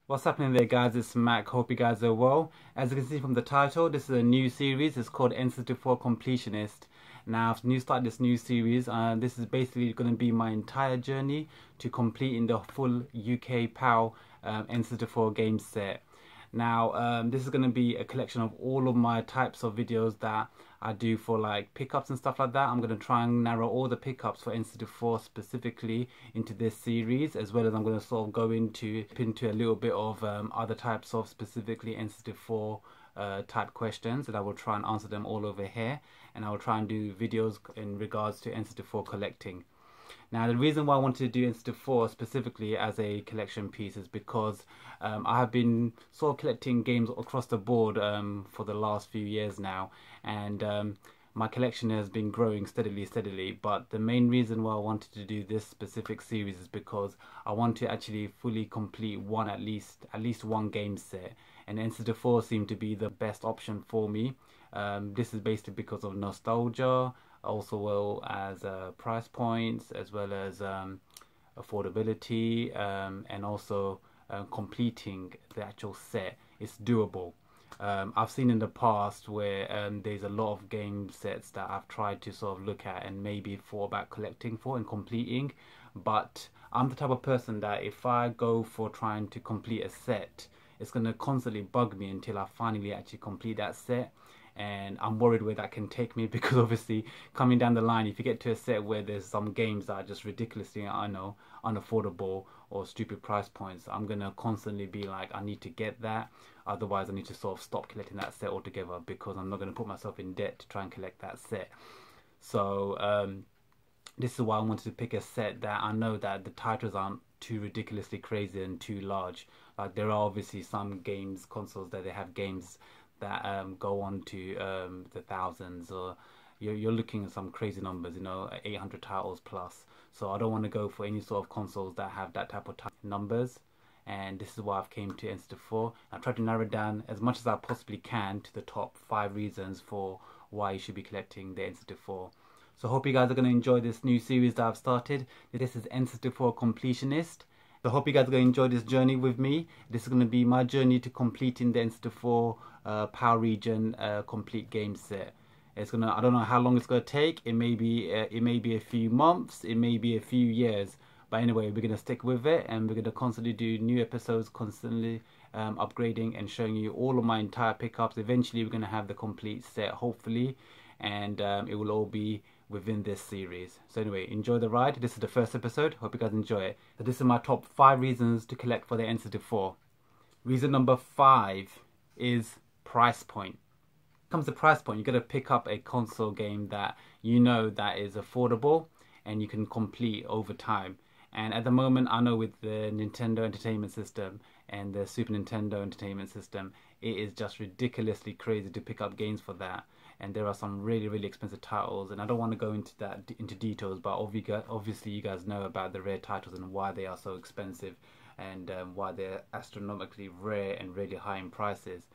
What's happening there, guys? It's Mac. Hope you guys are well. As you can see from the title, this is a new series. It's called N64 Completionist. Now, I've started this new series. This is basically going to be my entire journey to completing the full UK PAL N64 game set. Now, this is going to be a collection of all of my types of videos that I do for like pickups and stuff like that. I'm going to try and narrow all the pickups for N64 specifically into this series, as well as I'm going to sort of go into a little bit of other types of specifically N64 type questions, and I will try and answer them all over here, and I will try and do videos in regards to N64 collecting. Now, the reason why I wanted to do N64 specifically as a collection piece is because I have been sort of collecting games across the board for the last few years now, and my collection has been growing steadily. But the main reason why I wanted to do this specific series is because I want to actually fully complete at least one game set, and N64 seemed to be the best option for me. This is basically because of nostalgia, also well as price points, as well as affordability, and also completing the actual set is doable. I've seen in the past where there's a lot of game sets that I've tried to sort of look at and maybe thought about collecting for and completing, but I'm the type of person that if I go for trying to complete a set, it's going to constantly bug me until I finally actually complete that set. And I'm worried where that can take me, because obviously coming down the line, if you get to a set where there's some games that are just ridiculously, I know, unaffordable or stupid price points, I'm gonna constantly be like, I need to get that, otherwise I need to sort of stop collecting that set altogether, because I'm not going to put myself in debt to try and collect that set. So this is why I wanted to pick a set that I know that the titles aren't too ridiculously crazy and too large. Like, there are obviously some consoles that they have games that go on to the thousands, or you're looking at some crazy numbers, 800 titles plus. So I don't want to go for any sort of consoles that have that type of numbers, and this is why I've came to N64. I've tried to narrow it down as much as I possibly can to the top 5 reasons for why you should be collecting the N64. So I hope you guys are going to enjoy this new series that I've started. This is N64 Completionist. So I hope you guys are going to enjoy this journey with me. This is going to be my journey to completing the N64 PAL region complete game set. I don't know how long it's gonna take. It may be a few months, it may be a few years, but anyway, we're gonna stick with it, and we're gonna constantly do new episodes, constantly upgrading and showing you all of my entire pickups. Eventually we're gonna have the complete set, hopefully, and it will all be within this series. So anyway, enjoy the ride. This is the first episode. Hope you guys enjoy it. So this is my top 5 reasons to collect for the N64. Reason number 5 is price point. Comes to price point, you got to pick up a console game that that is affordable and you can complete over time. And at the moment, I know with the Nintendo Entertainment System and the Super Nintendo Entertainment System, it is just ridiculously crazy to pick up games for that. And there are some really expensive titles, and I don't want to go into details, but obviously you guys know about the rare titles and why they are so expensive, and why they're astronomically rare and really high in prices.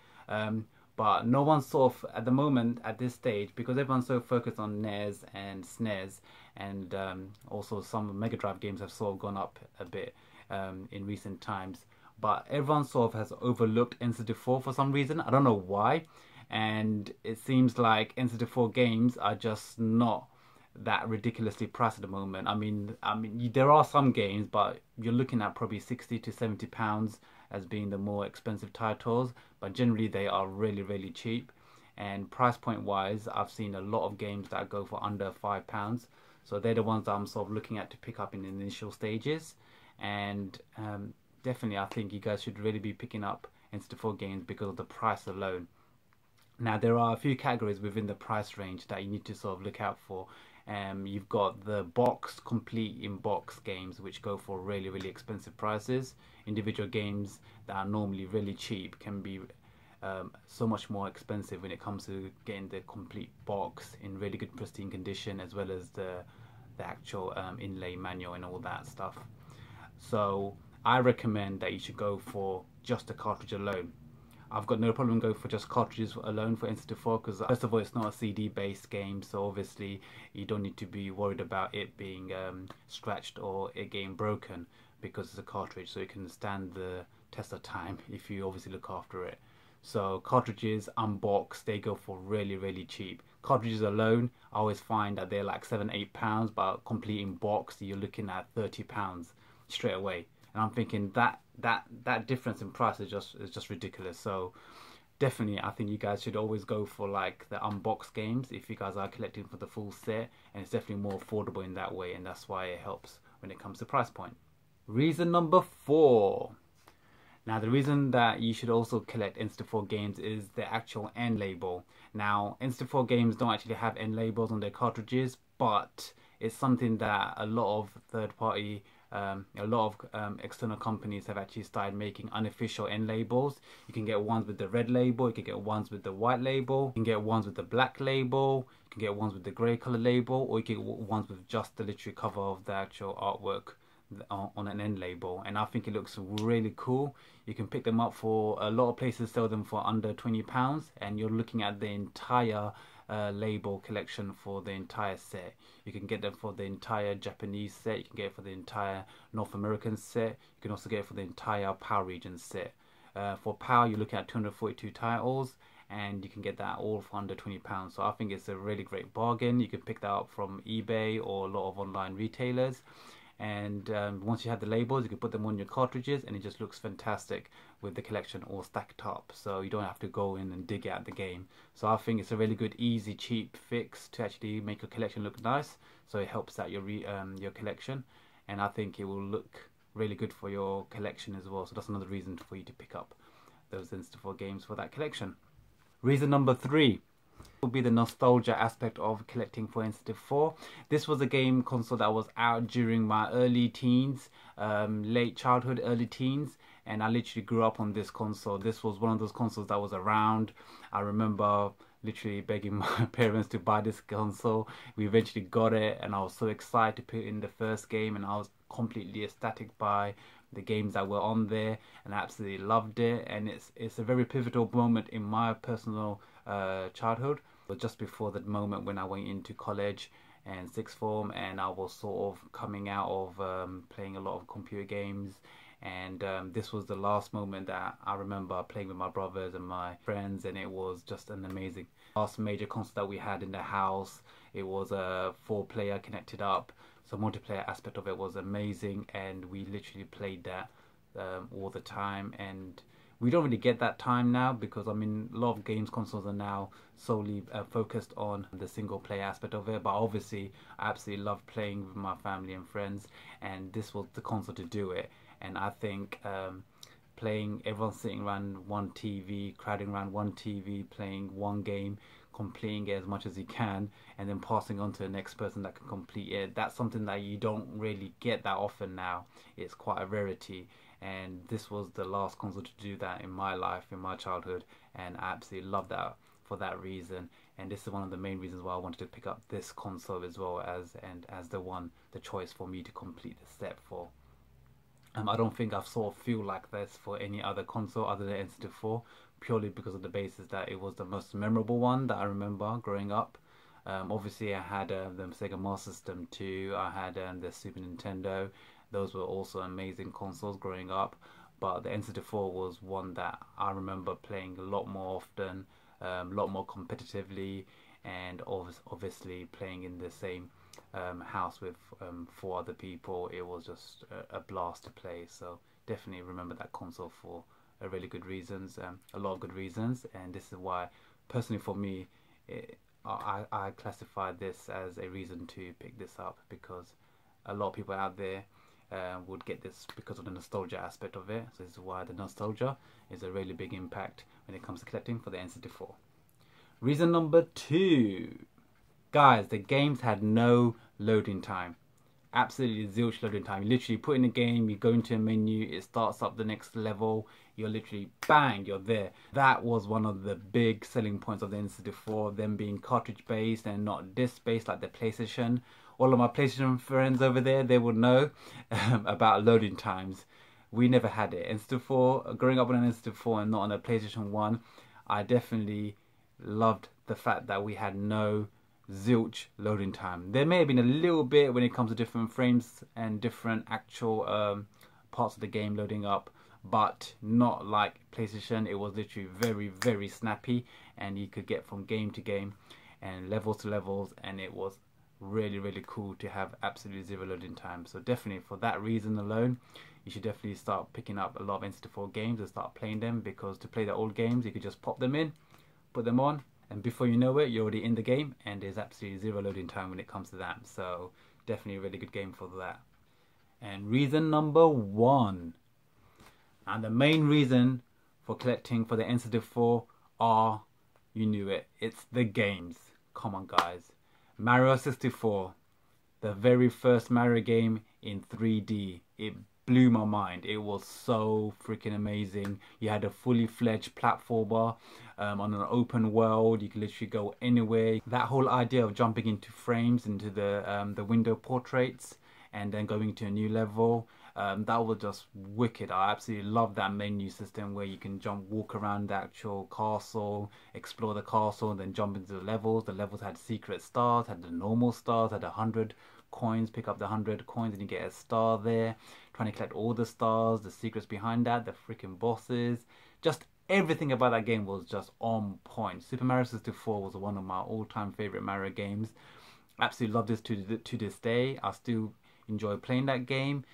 But no one's sort of, at the moment, at this stage, because everyone's so focused on NES and SNES, and also some Mega Drive games have sort of gone up a bit in recent times, but everyone sort of has overlooked N64 for some reason. I don't know why, and it seems like N64 games are just not that ridiculously priced at the moment. I mean, there are some games, but you're looking at probably 60 to 70 pounds as being the more expensive titles, but generally they are really cheap. And price point wise, I've seen a lot of games that go for under £5, so they're the ones that I'm sort of looking at to pick up in the initial stages. And definitely I think you guys should really be picking up N64 games because of the price alone. Now, there are a few categories within the price range that you need to sort of look out for. You've got the complete in-box games, which go for really expensive prices. Individual games that are normally really cheap can be so much more expensive when it comes to getting the complete box in really good pristine condition, as well as the actual inlay manual and all that stuff. So I recommend that you should go for just the cartridge alone. I've got no problem going for just cartridges alone for N64, because first of all, it's not a CD based game, so obviously you don't need to be worried about it being scratched or it getting broken. because it's a cartridge, so it can stand the test of time if you obviously look after it. So cartridges unboxed, they go for really cheap. Cartridges alone, I always find that they're like £7-8, but complete in box you're looking at £30 straight away. And I'm thinking that difference in price is just ridiculous. So definitely, I think you guys should always go for like the unboxed games if you guys are collecting for the full set, and it's definitely more affordable in that way, and that's why it helps when it comes to price point. Reason number 4. Now, the reason that you should also collect N64 games is the actual end label. Now, N64 games don't actually have end labels on their cartridges, but it's something that a lot of third-party, external companies have actually started making unofficial end labels. You can get ones with the red label, you can get ones with the white label, you can get ones with the black label, you can get ones with the grey color label, or you can get ones with just the literary cover of the actual artwork on an end label. And I think it looks really cool. You can pick them up for, a lot of places sell them for under £20, and you're looking at the entire label collection for the entire set. You can get them for the entire Japanese set, you can get it for the entire North American set, you can also get it for the entire PAL region set. For PAL you're looking at 242 titles, and you can get that all for under £20. So I think it's a really great bargain. You can pick that up from eBay or a lot of online retailers. And once you have the labels, you can put them on your cartridges, and it just looks fantastic with the collection all stacked up, so you don't have to go in and dig out the game. So I think it's a really good, easy, cheap fix to actually make your collection look nice, so it helps out your collection, and I think it will look really good for your collection as well. So that's another reason for you to pick up those N64 games for that collection. Reason number 3 would be the nostalgia aspect of collecting for N64. This was a game console that was out during my early teens, late childhood, early teens, and I literally grew up on this console. This was one of those consoles that was around. I remember literally begging my parents to buy this console. We eventually got it, and I was so excited to put in the first game, and I was completely ecstatic by the games that were on there, and I absolutely loved it. And it's a very pivotal moment in my personal childhood. But just before the moment when I went into college and sixth form, and I was sort of coming out of playing a lot of computer games, and this was the last moment that I remember playing with my brothers and my friends, and it was just an amazing last major console that we had in the house. It was a 4-player connected up, so multiplayer aspect of it was amazing, and we literally played that all the time. And we don't really get that time now, because I mean a lot of games consoles are now solely focused on the single player aspect of it, but obviously I absolutely love playing with my family and friends, and this was the console to do it. And I think playing, everyone sitting around one TV, crowding around one TV, playing one game, completing it as much as you can, and then passing on to the next person that can complete it, that's something that you don't really get that often now. It's quite a rarity, and this was the last console to do that in my life, in my childhood, and I absolutely love that for that reason. And this is one of the main reasons why I wanted to pick up this console as well as the choice for me to complete the set for. I don't think I've sort of feel like this for any other console other than N64, purely because of the basis that it was the most memorable one that I remember growing up. Obviously I had the Sega Master System 2, I had the Super Nintendo. Those were also amazing consoles growing up, but the N64 was one that I remember playing a lot more often, a lot more competitively, and obviously playing in the same house with 4 other people. It was just a blast to play. So definitely remember that console for really good reasons, a lot of good reasons, and this is why personally for me I classify this as a reason to pick this up, because a lot of people out there would get this because of the nostalgia aspect of it. So this is why the nostalgia is a really big impact when it comes to collecting for the N64. Reason number 2, guys, the games had no loading time. Absolutely zilch loading time. You literally put in a game, you go into a menu, it starts up the next level, you're literally bang, you're there. That was one of the big selling points of the N64, them being cartridge based and not disc based like the PlayStation. All of my PlayStation friends over there, they would know about loading times. We never had it. N64, growing up on an N64 and not on a PlayStation 1, I definitely loved the fact that we had no zilch loading time. There may have been a little bit when it comes to different frames and different actual parts of the game loading up, but not like PlayStation. It was literally very snappy, and you could get from game to game and levels to levels, and it was really cool to have absolutely zero loading time. So definitely for that reason alone, you should definitely start picking up a lot of N64 games and start playing them, because to play the old games you could just pop them in, put them on, and before you know it, you're already in the game, and there's absolutely zero loading time when it comes to that. So definitely a really good game for that. And reason number one, and the main reason for collecting for the N64 are, you knew it, it's the games. Come on guys. Mario 64, the very first Mario game in 3D. It blew my mind. It was so freaking amazing. You had a fully fledged platformer on an open world. You could literally go anywhere. That whole idea of jumping into frames, into the window portraits, and then going to a new level, that was just wicked. I absolutely love that menu system where you can walk around the actual castle, explore the castle, and then jump into the levels. The levels had secret stars, had the normal stars, had 100 coins. Pick up the 100 coins and you get a star there. Trying to collect all the stars, the secrets behind that, the freaking bosses. Just everything about that game was just on point. Super Mario 64 was one of my all-time favorite Mario games. Absolutely love this to this day. I still enjoy playing that game.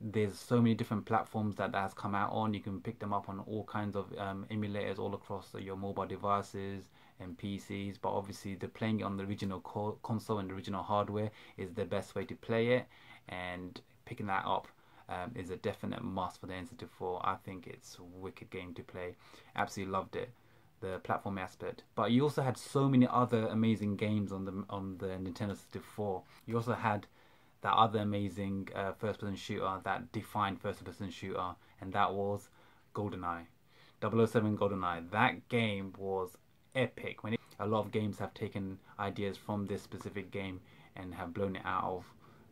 There's so many different platforms that has come out on. You can pick them up on all kinds of emulators all across your mobile devices and PCs, but obviously the playing it on the original console and the original hardware is the best way to play it, and picking that up is a definite must for the N64. I think it's a wicked game to play. Absolutely loved it, the platform aspect. But you also had so many other amazing games on the Nintendo 64. You also had that other amazing first-person shooter that defined first-person shooter, and that was GoldenEye. 007 GoldenEye. That game was epic. A lot of games have taken ideas from this specific game and have blown it out of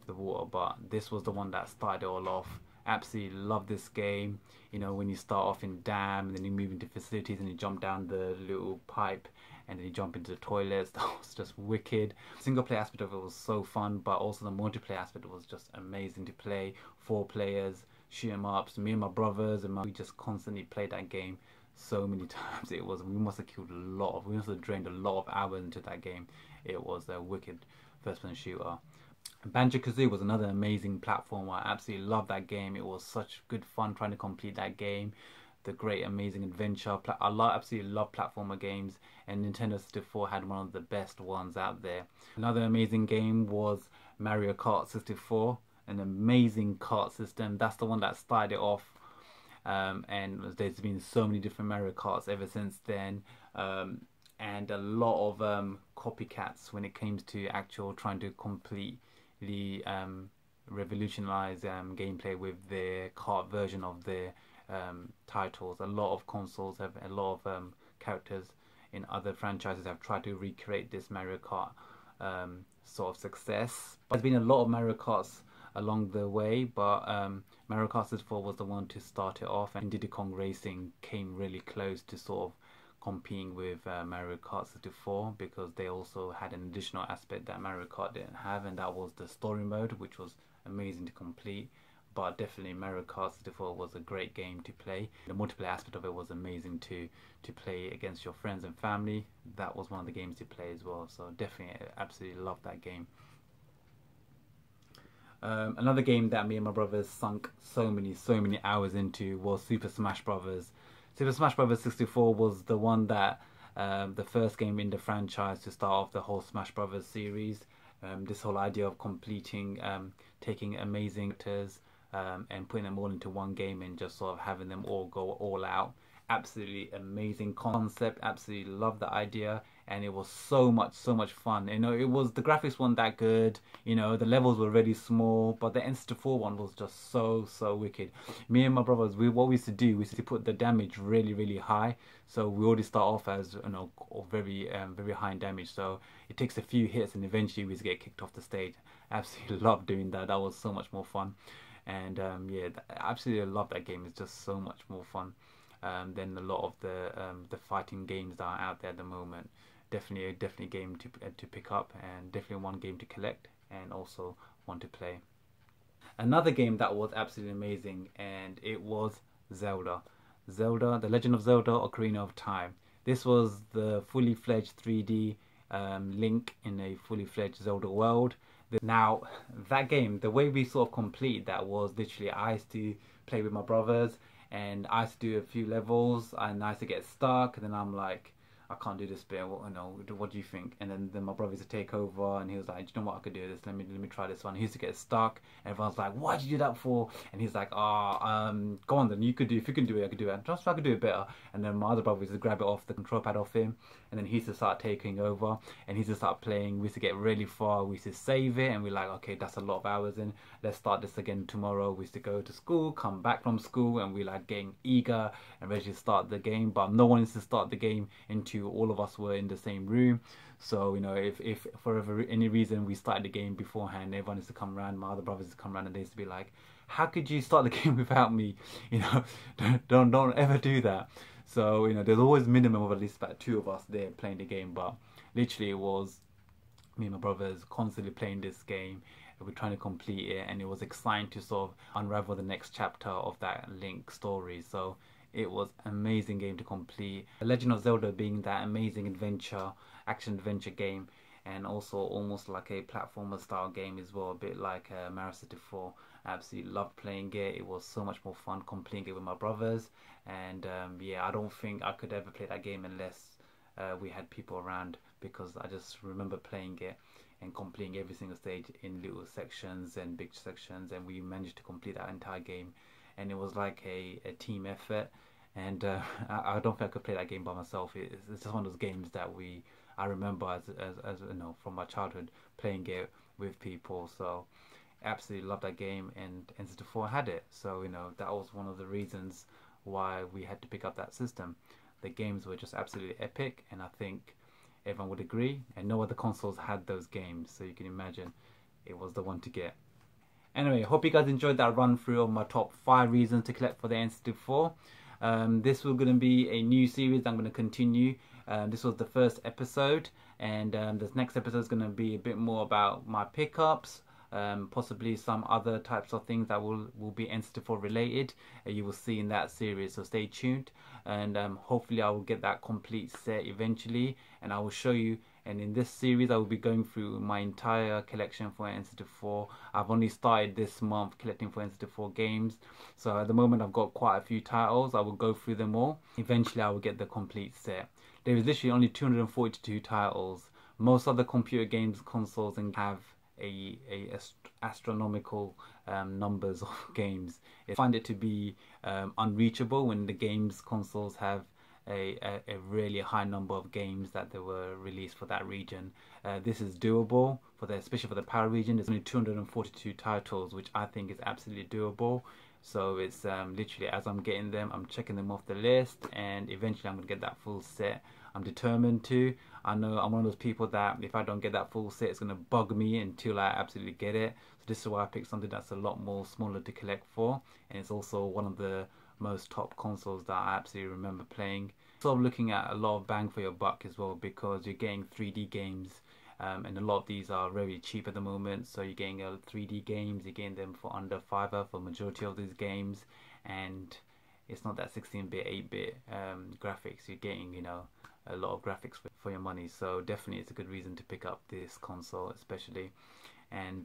the water, but this was the one that started it all off. Absolutely love this game. You know, when you start off in dam and then you move into facilities and you jump down the little pipe and then you jump into the toilets, that was just wicked. Single player aspect of it was so fun, but also the multiplayer aspect was just amazing to play. 4 players, shoot 'em ups. Me and my brothers and we just constantly played that game so many times. We must have we must have drained a lot of hours into that game. It was a wicked first person shooter. Banjo-Kazooie was another amazing platform. I absolutely loved that game. It was such good fun trying to complete that game. The great amazing adventure. Absolutely love platformer games, and Nintendo 64 had one of the best ones out there. Another amazing game was Mario Kart 64, an amazing kart system. That's the one that started it off, and there's been so many different Mario Karts ever since then, and a lot of copycats when it comes to actual trying to completely revolutionize gameplay with their kart version of their titles. A lot of consoles have a lot of characters in other franchises have tried to recreate this Mario Kart sort of success. But there's been a lot of Mario Karts along the way, but Mario Kart 64 was the one to start it off, and Diddy Kong Racing came really close to sort of competing with Mario Kart 64, because they also had an additional aspect that Mario Kart didn't have, and that was the story mode, which was amazing to complete. But definitely Mario Kart 64 was a great game to play. The multiplayer aspect of it was amazing to play against your friends and family. That was one of the games to play as well, so definitely absolutely loved that game. Another game that me and my brothers sunk so many hours into was Super Smash Brothers. Super Smash Brothers 64 was the one that the first game in the franchise to start off the whole Smash Brothers series. This whole idea of completing, taking amazing actors and putting them all into one game and just sort of having them all go all out. Absolutely amazing concept. Absolutely love the idea, and it was so much fun. You know, the graphics weren't that good. You know, the levels were really small, but the N64 one was just so wicked. Me and my brothers, what we used to do, we used to put the damage really high. So we already start off as, you know, very high in damage. So it takes a few hits, and eventually we get kicked off the stage. Absolutely love doing that. That was so much more fun, and yeah, absolutely love that game. It's just so much more fun than a lot of the fighting games that are out there at the moment. Definitely a game to pick up, and definitely one game to collect, and also one to play. another game that was absolutely amazing, and it was Zelda. Zelda, The Legend of Zelda: Ocarina of Time. This was the fully fledged 3D Link in a fully fledged Zelda world. Now, that game, the way we sort of completed that was literally I used to play with my brothers, and I used to do a few levels, and I used to get stuck, and then I'm like, I can't do this bit. What do you think? And then my brother used to take over, and he was like, do you know what, I could do this. Let me try this one. He used to get stuck, and everyone's like, why did you do that for? And he's like, go on then. You could do. If you can do it, I could do it. Just so I could do it better. And then my other brother used to grab it off the control pad off him, and then he used to start taking over, and he used to start playing. We used to get really far. We used to save it, and we're like, okay, that's a lot of hours in. Let's start this again tomorrow. We used to go to school, come back from school, and we're like getting eager and ready to start the game. But no one used to start the game until all of us were in the same room. So if for any reason we started the game beforehand, everyone used to come around, my other brothers used to come around, and they used to be like, how could you start the game without me? Don't ever do that. So there's always minimum of at least about 2 of us there playing the game. But literally it was me and my brothers constantly playing this game. We're trying to complete it, and it was exciting to sort of unravel the next chapter of that Link story. So it was an amazing game to complete. The Legend of Zelda being that amazing action adventure game, and also almost like a platformer style game as well, a bit like Mario 64. I absolutely loved playing it. It was so much more fun completing it with my brothers, and yeah, I don't think I could ever play that game unless we had people around, because I just remember playing it and completing every single stage in little sections and big sections, and we managed to complete that entire game, and it was like a team effort. And I don't think I could play that game by myself. It's just one of those games that I remember as from my childhood, playing it with people. So absolutely love that game, and N64 had it. So that was one of the reasons why we had to pick up that system. The games were just absolutely epic, and I think everyone would agree, and no other consoles had those games, so you can imagine it was the one to get. Anyway, hope you guys enjoyed that run through of my top 5 reasons to collect for the N64. This was going to be a new series I'm going to continue. This was the first episode, and this next episode is going to be a bit more about my pickups, possibly some other types of things that will be N64 related. You will see in that series, so stay tuned, and hopefully I will get that complete set eventually, and I will show you. And in this series I will be going through my entire collection for N64. I've only started this month collecting for N64 games, so at the moment I've got quite a few titles. I will go through them all. Eventually I will get the complete set. There is literally only 242 titles. Most other computer games consoles and have a astronomical numbers of games. I find it to be unreachable when the games consoles have a really high number of games that they were released for that region. This is doable especially for the PAL region. There's only 242 titles, which I think is absolutely doable. So it's literally, as I'm getting them, I'm checking them off the list, and eventually I'm going to get that full set. I'm determined to. I know I'm one of those people that if I don't get that full set, it's going to bug me until I absolutely get it. So this is why I picked something that's a lot more smaller to collect for, and it's also one of the most top consoles that I absolutely remember playing. Sort of looking at a lot of bang for your buck as well, because you're getting 3D games, and a lot of these are very cheap at the moment. So you're getting 3D games, you're getting them for under $5 for majority of these games, and it's not that 16-bit, 8-bit graphics. You're getting a lot of graphics for your money. So definitely it's a good reason to pick up this console, especially. And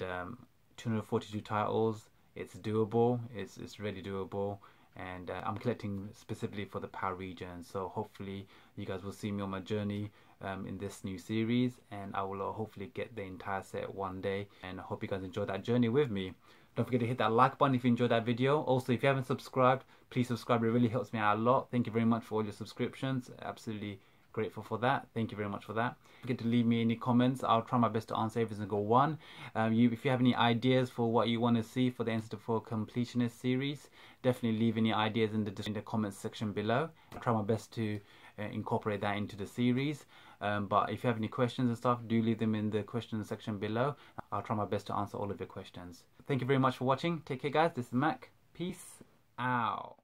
242 titles, it's doable. It's really doable. And I'm collecting specifically for the PAL region, so hopefully you guys will see me on my journey in this new series, and I will hopefully get the entire set one day, and I hope you guys enjoy that journey with me. Don't forget to hit that like button if you enjoyed that video. Also, if you haven't subscribed, please subscribe. It really helps me out a lot. Thank you very much for all your subscriptions. Absolutely grateful for that. Thank you very much for that. Don't forget to leave me any comments. I'll try my best to answer every single one. If you have any ideas for what you want to see for the N64 Completionist series, definitely leave any ideas in the comments section below. I'll try my best to incorporate that into the series. But if you have any questions and stuff, do leave them in the questions section below. I'll try my best to answer all of your questions. Thank you very much for watching. Take care, guys. This is Mac. Peace out.